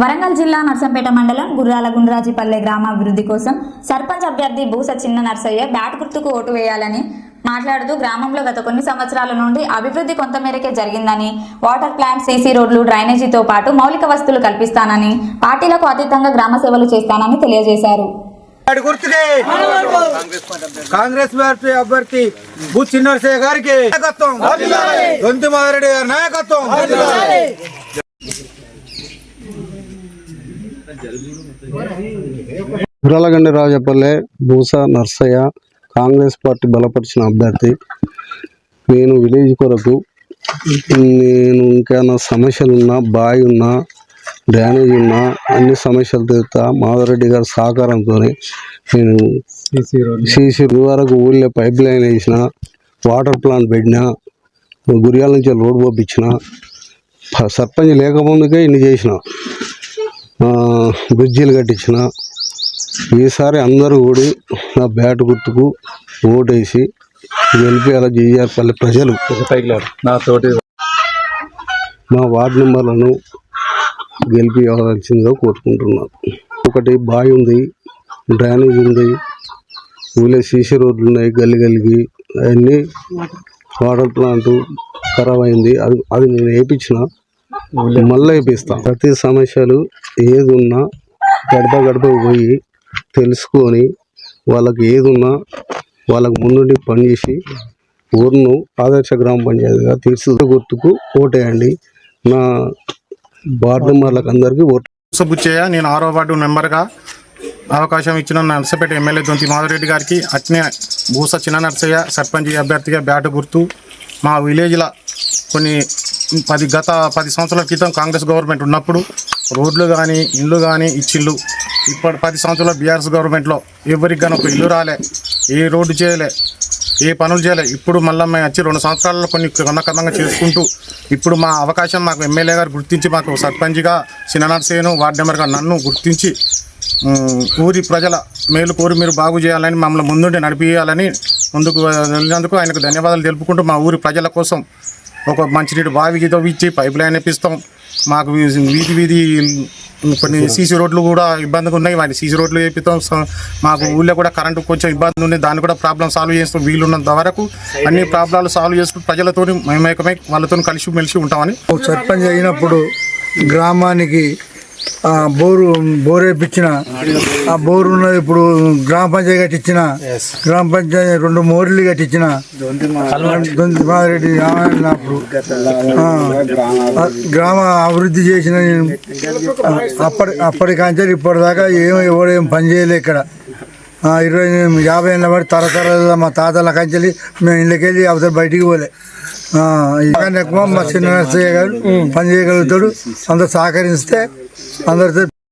వరంగల్ జిల్లా నర్సంపేట మండలం గుర్రాల గుండ్రాజీపల్లె గ్రామాభివృద్ధి కోసం సర్పంచ్ అభ్యర్థి బూస చిన్న నర్సయ్య బ్యాట్ గుర్తుకు ఓటు వేయాలని మాట్లాడుతూ గ్రామంలో గత కొన్ని సంవత్సరాల నుండి అభివృద్ధి కొంతమేరకే జరిగిందని, వాటర్ ప్లాంట్, సీసీ రోడ్లు, డ్రైనేజీతో పాటు మౌలిక వసతులు కల్పిస్తానని, పార్టీలకు అతీతంగా గ్రామ సేవలు చేస్తానని తెలియజేశారు. కాంగ్రెస్ పార్టీ అభ్యర్థి బూస చిన్న నర్సయ్య గారికి నాయకత్వం, దొంతి మాధవరెడ్డి గారి నాయకత్వం. గుర్రాలగుండ్రాజీపల్లె బూస నర్సయ్య కాంగ్రెస్ పార్టీ బలపరిచిన అభ్యర్థి. నేను విలేజ్ కొరకు నేను ఇంకేమైనా సమస్యలు ఉన్నా, బావి ఉన్నా, డ్యానేజ్ ఉన్నా అన్ని సమస్యలు తీరుతా. మాధవరెడ్డి గారి సహకారంతో నేను సీసీ వరకు ఊళ్ళో పైప్ లైన్ వేసిన, వాటర్ ప్లాంట్ పెట్టినా, గురియాల నుంచి రోడ్డు పంపించిన, సర్పంచ్ లేకముందుకే ఇన్ని చేసిన, బ్రిడ్జీలు కట్టించిన. ఈసారి అందరూ కూడి నా బ్యాట్ గుర్తుకు ఓటేసి గెలిపేలా జీఆర్పల్లి ప్రజలు మా వార్డు మెంబర్లను గెలిపించవలసిందిగా కోరుకుంటున్నాను. ఒకటి బావి ఉంది, డ్రైనేజ్ ఉంది, ఊళ్ళో సీసీ రోడ్లు ఉన్నాయి, గల్లికి అవన్నీ. వాటర్ ప్లాంట్ ఖరాబ్ అయింది, అది నేను వేయించిన, మళ్ళీ వేపిస్తాను. ప్రతి సమస్యలు ఏది ఉన్నా గడప పోయి తెలుసుకొని వాళ్ళకి ఏది ఉన్నా వాళ్ళకు ముందుండి పనిచేసి ఊరును ఆదర్శ గ్రామ పంచాయతీగా తీర్చి గుర్తుకు ఓటేయండి. నా వార్డు మెంబర్లకు అందరికీ ఓటు. బుచ్చయ్య, నేను 6వ వార్డు మెంబర్గా అవకాశం ఇచ్చిన నర్సంపేట ఎమ్మెల్యే దొంతి మాధవరెడ్డి గారికి, అట్నే బూస చిన్న నర్సయ్య సర్పంచ్ అభ్యర్థిగా బ్యాట్ గుర్తు. మా విలేజ్లో గత 10 సంవత్సరాల క్రితం కాంగ్రెస్ గవర్నమెంట్ ఉన్నప్పుడు రోడ్లు కానీ ఇళ్ళు కానీ ఇచ్చిళ్ళు. ఇప్పుడు 10 సంవత్సరాల బీఆర్ఎస్ గవర్నమెంట్లో ఎవరికి కానీ ఒక ఇల్లు రాలే, ఏ రోడ్డు చేయలే, ఏ పనులు చేయలే. ఇప్పుడు మళ్ళీ మేము వచ్చి 2 సంవత్సరాల్లో కొన్ని కొనకదంగా చేసుకుంటూ ఇప్పుడు మా అవకాశం మాకు ఎమ్మెల్యే గారు గుర్తించి మాకు సర్పంచ్గా చిన్న నర్సయ్యను, వార్డు మెంబర్గా నన్ను గుర్తించి ఊరి ప్రజల మేలు కోరి మీరు బాగు చేయాలని, మమ్మల్ని ముందుండి నడిపియాలని ముందుకు వెళ్ళినందుకు ఆయనకు ధన్యవాదాలు తెలుపుకుంటూ మా ఊరి ప్రజల కోసం ఒక మంచినీటి బావికి తవ్వించి పైప్ లైన్ వేపిస్తాం. మాకు వీధి కొన్ని సీసీ రోడ్లు కూడా ఇబ్బందిగా ఉన్నాయి, వాటి సీసీ రోడ్లు వేపిస్తాం. మాకు ఊళ్ళో కూడా కరెంటు కొంచెం ఇబ్బంది ఉంది, దాన్ని కూడా ప్రాబ్లం సాల్వ్ చేస్తాం. వీలున్నంత వరకు అన్ని ప్రాబ్లాలు సాల్వ్ చేసుకుని ప్రజలతో మేమేకమై వాళ్ళతో కలిసిమెలిసి ఉంటామని. సర్పంచ్ అయినప్పుడు గ్రామానికి బోరు వేయించిన, ఆ బోరు ఉన్నది ఇప్పుడు గ్రామ పంచాయతీ కట్టించిన, గ్రామ పంచాయతీ 2 మోర్లు కట్టించిన. దొంతి మాధవరెడ్డి అప్పుడు గ్రామ అభివృద్ధి చేసిన. అప్పటికంచెలు ఇప్పటిదాకా ఎవడేం పని చేయలే ఇక్కడ. 50 ఏళ్ళ బట్టి తరతరాల మా తాతల కంచెలి మేము ఇళ్ళకెళ్ళి అవతల బయటికి పోలే. ఎక్కువ మా చిన్న నర్సయ్య గారు పని చేయగలుగుతాడు. అందరు సహకరిస్తే అందరితో